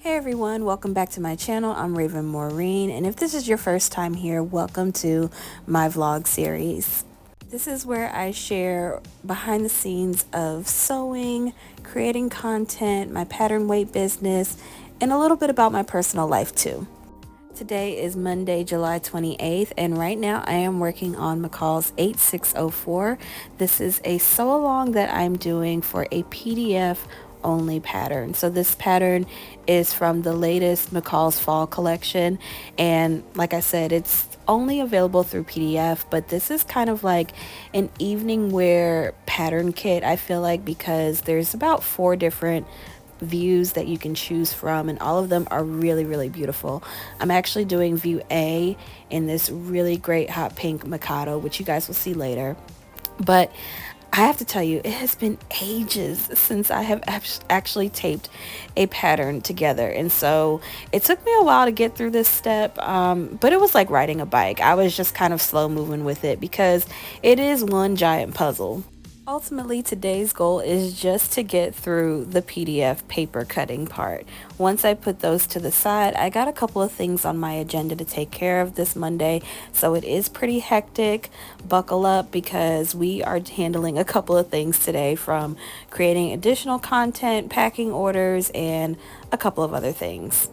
Hey everyone, welcome back to my channel. I'm Raven Maureen, and if this is your first time here, welcome to my vlog series. This is where I share behind the scenes of sewing, creating content, my pattern weight business, and a little bit about my personal life too. Today is Monday, July 28th, and right now I am working on McCall's 8604. This is a sew along that I'm doing for a PDF only pattern. So this pattern is from the latest McCall's fall collection, and like I said, it's only available through PDF, but this is kind of like an evening wear pattern kit, I feel like, because there's about 4 different views that you can choose from, and all of them are really beautiful. I'm actually doing view A in this really great hot pink Mikado, which you guys will see later. But I have to tell you, it has been ages since I have actually taped a pattern together, and so it took me a while to get through this step, but it was like riding a bike. I was just kind of slow moving with it because it is one giant puzzle. Ultimately, today's goal is just to get through the PDF paper cutting part. Once I put those to the side, I got a couple of things on my agenda to take care of this Monday, so it is pretty hectic. Buckle up because we are handling a couple of things today, from creating additional content, packing orders, and a couple of other things.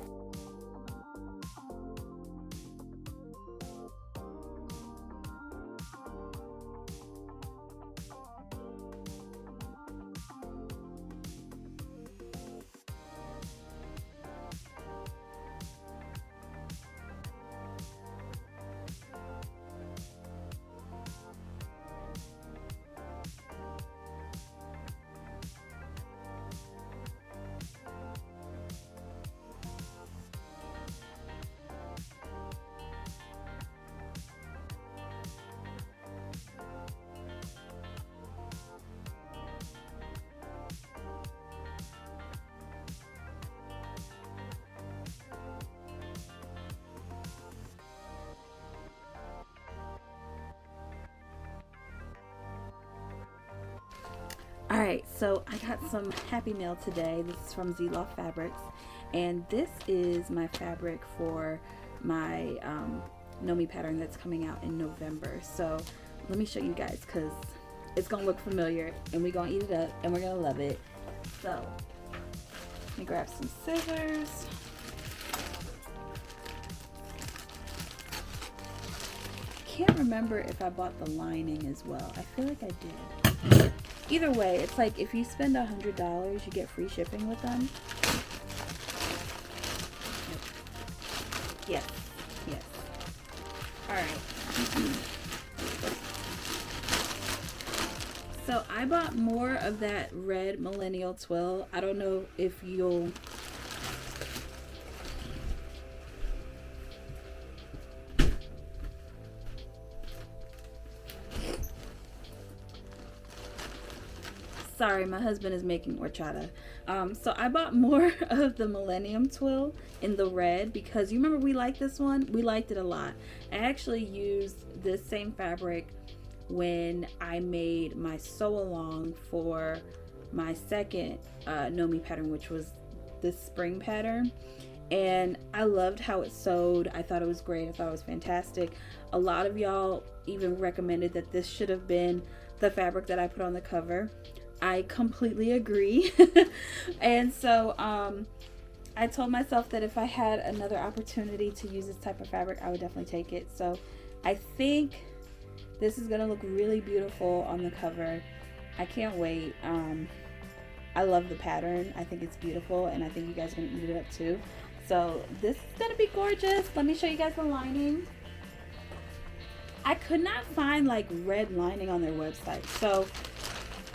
Alright, so I got some Happy Mail today. This is from Zelouf Fabrics, and this is my fabric for my Nomi pattern that's coming out in November. So let me show you guys, because it's going to look familiar, and we're going to eat it up, and we're going to love it. So let me grab some scissors. Can't remember if I bought the lining as well. I feel like I did. Either way, it's like if you spend $100, you get free shipping with them. Yes, yes. All right. So I bought more of that red millennial twill. I don't know if you'll... Sorry, my husband is making horchata. So I bought more of the Millennium Twill in the red because you remember we liked this one? We liked it a lot. I actually used this same fabric when I made my sew along for my second Nomi pattern, which was this spring pattern. And I loved how it sewed. I thought it was great. I thought it was fantastic. A lot of y'all even recommended that this should have been the fabric that I put on the cover. I completely agree. And so I told myself that if I had another opportunity to use this type of fabric, I would definitely take it. So I think this is gonna look really beautiful on the cover. I can't wait. I love the pattern. I think it's beautiful, and I think you guys are gonna eat it up too. So this is gonna be gorgeous. Let me show you guys the lining. I could not find like red lining on their website, so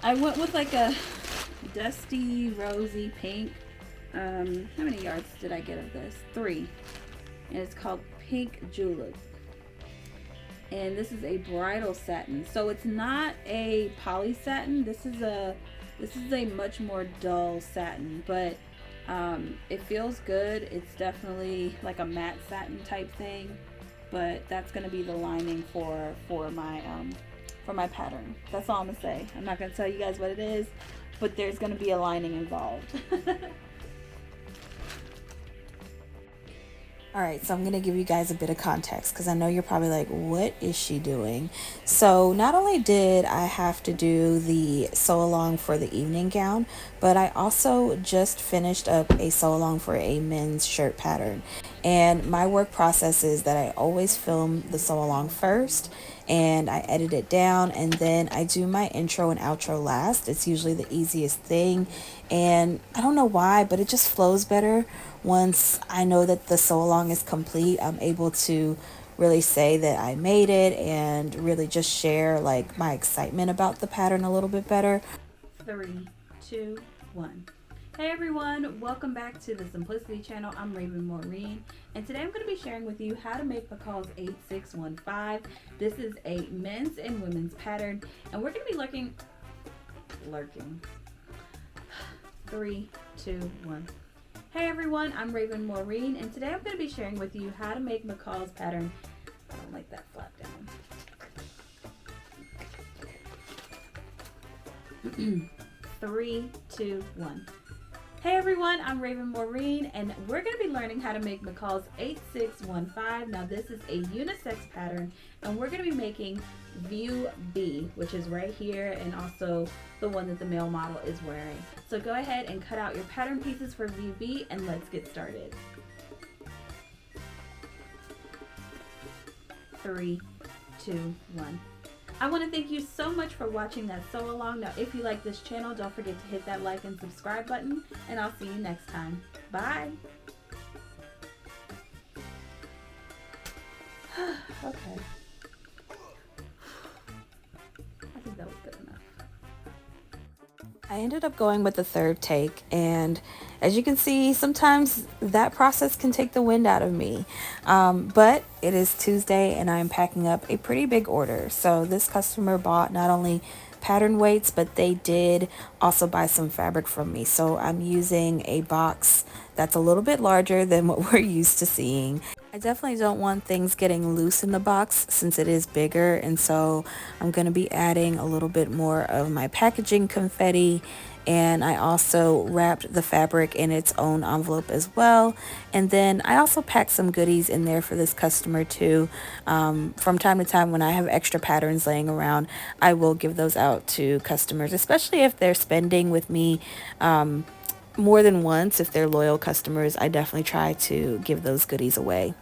I went with like a dusty rosy pink. How many yards did I get of this? 3. And it's called Pink Julep. And this is a bridal satin. So it's not a poly satin. This is a much more dull satin, but it feels good. It's definitely like a matte satin type thing, but that's gonna be the lining for my pattern. That's all I'm gonna say. I'm not gonna tell you guys what it is, but there's gonna be a lining involved. All right, so I'm going to give you guys a bit of context because I know you're probably like, what is she doing? So, not only did I have to do the sew along for the evening gown, but I also just finished up a sew along for a men's shirt pattern. And my work process is that I always film the sew along first and I edit it down, and then I do my intro and outro last. It's usually the easiest thing, and I don't know why, but it just flows better once I know that the sew along is complete. I'm able to really say that I made it and really just share like my excitement about the pattern a little bit better. Three, two, one. Hey everyone, welcome back to the Simplicity channel. I'm Maureen, and today I'm going to be sharing with you how to make McCall's 8615. This is a men's and women's pattern, and we're going to be lurking. Three, two, one. Hey everyone, I'm Maureen, and today I'm going to be sharing with you how to make McCall's pattern. I don't like that flap down. Three, two, one. Hey everyone, I'm Maureen, and we're going to be learning how to make McCall's 8615. Now this is a unisex pattern, and we're going to be making view B, which is right here, and also the one that the male model is wearing. So go ahead and cut out your pattern pieces for view B, and let's get started. Three, two, one. I want to thank you so much for watching that sew along. Now, if you like this channel, don't forget to hit that like and subscribe button, and I'll see you next time. Bye. Okay. I think that was good enough. I ended up going with the third take, and as you can see, sometimes that process can take the wind out of me. But it is Tuesday and I'm packing up a pretty big order. So this customer bought not only pattern weights, but they did also buy some fabric from me. So I'm using a box that's a little bit larger than what we're used to seeing. I definitely don't want things getting loose in the box since it is bigger, and so I'm going to be adding a little bit more of my packaging confetti, and I also wrapped the fabric in its own envelope as well. And then I also packed some goodies in there for this customer too. From time to time when I have extra patterns laying around, I will give those out to customers, especially if they're spending with me more than once. If they're loyal customers, I definitely try to give those goodies away.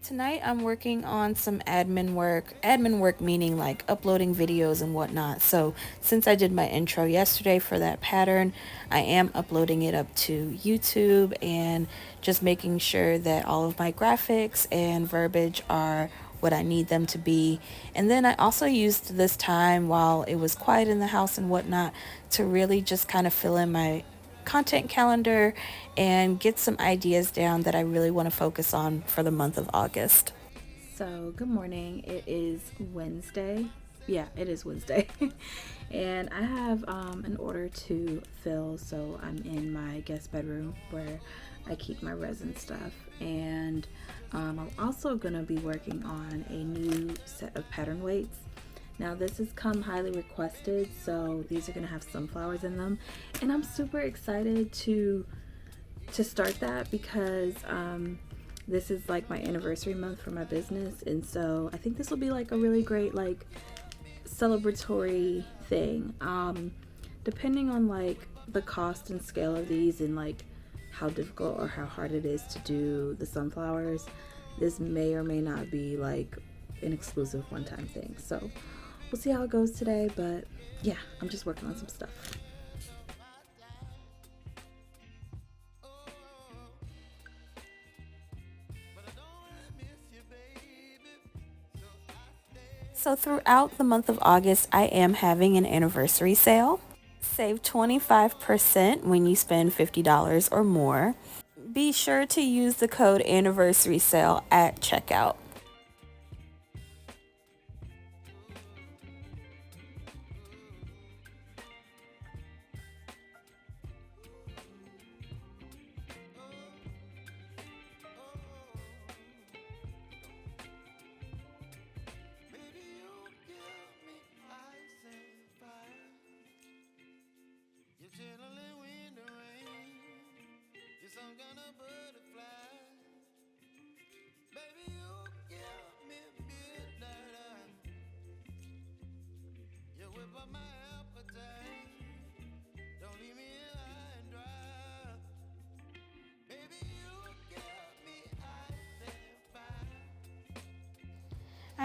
Tonight I'm working on some admin work meaning like uploading videos and whatnot. So since I did my intro yesterday for that pattern, I am uploading it up to YouTube and just making sure that all of my graphics and verbiage are what I need them to be. And then I also used this time while it was quiet in the house and whatnot to really just kind of fill in my content calendar and get some ideas down that I really want to focus on for the month of August. So, good morning. It is Wednesday. Yeah, it is Wednesday. And I have an order to fill. So, I'm in my guest bedroom where I keep my resin stuff. And I'm also going to be working on a new set of pattern weights. Now this has come highly requested, so these are gonna have sunflowers in them, and I'm super excited to start that because this is like my anniversary month for my business, and so I think this will be like a really great like celebratory thing. Depending on like the cost and scale of these and like how difficult or how hard it is to do the sunflowers, this may or may not be like an exclusive one-time thing. So we'll see how it goes today, but yeah, I'm just working on some stuff. So throughout the month of August, I am having an anniversary sale. Save 25% when you spend $50 or more. Be sure to use the code anniversary sale at checkout.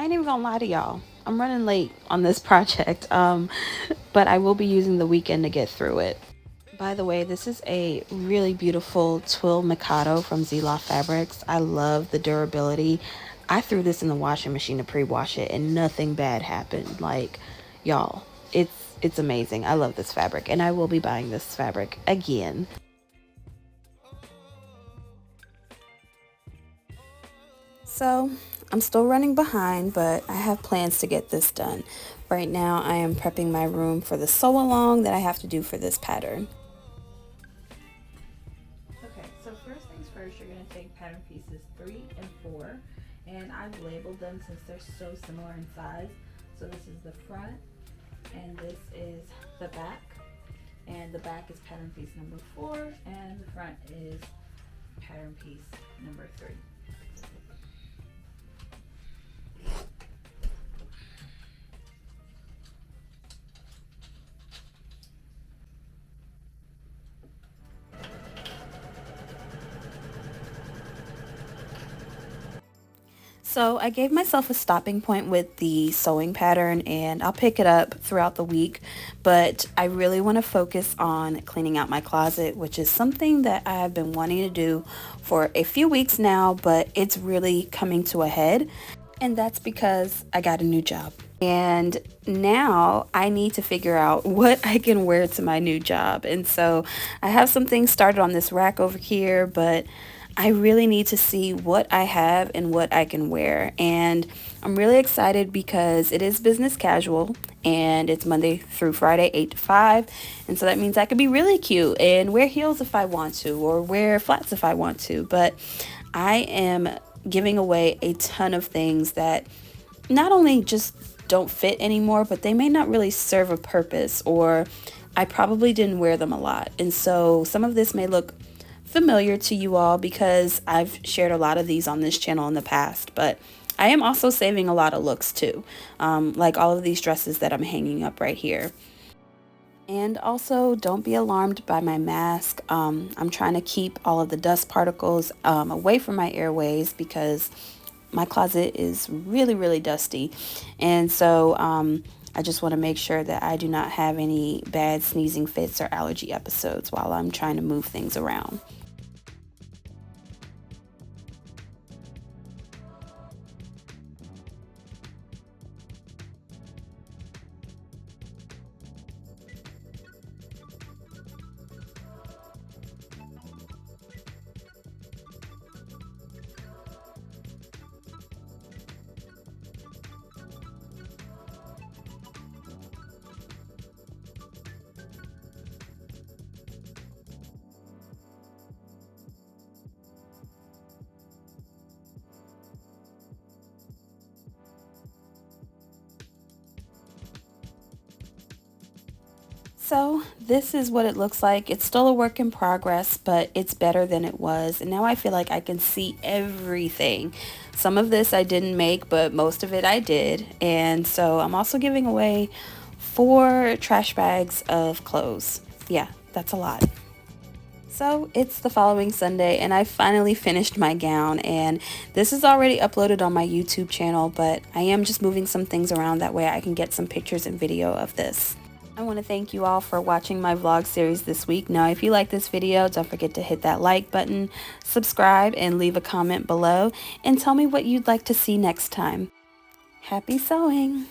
I ain't even gonna lie to y'all. I'm running late on this project, but I will be using the weekend to get through it. By the way, this is a really beautiful twill Mikado from Zelouf Fabrics. I love the durability. I threw this in the washing machine to pre-wash it and nothing bad happened. Like, y'all, it's amazing. I love this fabric and I will be buying this fabric again. So, I'm still running behind, but I have plans to get this done. Right now, I am prepping my room for the sew along that I have to do for this pattern. Okay, so first things first, you're going to take pattern pieces 3 and 4, and I've labeled them since they're so similar in size. So this is the front, and this is the back, and the back is pattern piece number 4, and the front is pattern piece number 3. So I gave myself a stopping point with the sewing pattern and I'll pick it up throughout the week, but I really want to focus on cleaning out my closet, which is something that I have been wanting to do for a few weeks now, but it's really coming to a head. And that's because I got a new job. And now I need to figure out what I can wear to my new job. And so I have some things started on this rack over here, but I really need to see what I have and what I can wear. And I'm really excited because it is business casual and it's Monday through Friday, 8 to 5. And so that means I could be really cute and wear heels if I want to, or wear flats if I want to. But I am giving away a ton of things that not only just don't fit anymore, but they may not really serve a purpose, or I probably didn't wear them a lot. And so some of this may look familiar to you all because I've shared a lot of these on this channel in the past, but I am also saving a lot of looks too, like all of these dresses that I'm hanging up right here. And also, don't be alarmed by my mask. I'm trying to keep all of the dust particles away from my airways because my closet is really, really dusty. And so I just want to make sure that I do not have any bad sneezing fits or allergy episodes while I'm trying to move things around. So this is what it looks like. It's still a work in progress, but it's better than it was. And now I feel like I can see everything. Some of this I didn't make, but most of it I did. And so I'm also giving away 4 trash bags of clothes. Yeah, that's a lot. So it's the following Sunday and I finally finished my gown, and this is already uploaded on my YouTube channel, but I am just moving some things around that way I can get some pictures and video of this. I want to thank you all for watching my vlog series this week. Now, if you like this video, don't forget to hit that like button, subscribe, and leave a comment below, and tell me what you'd like to see next time. Happy sewing!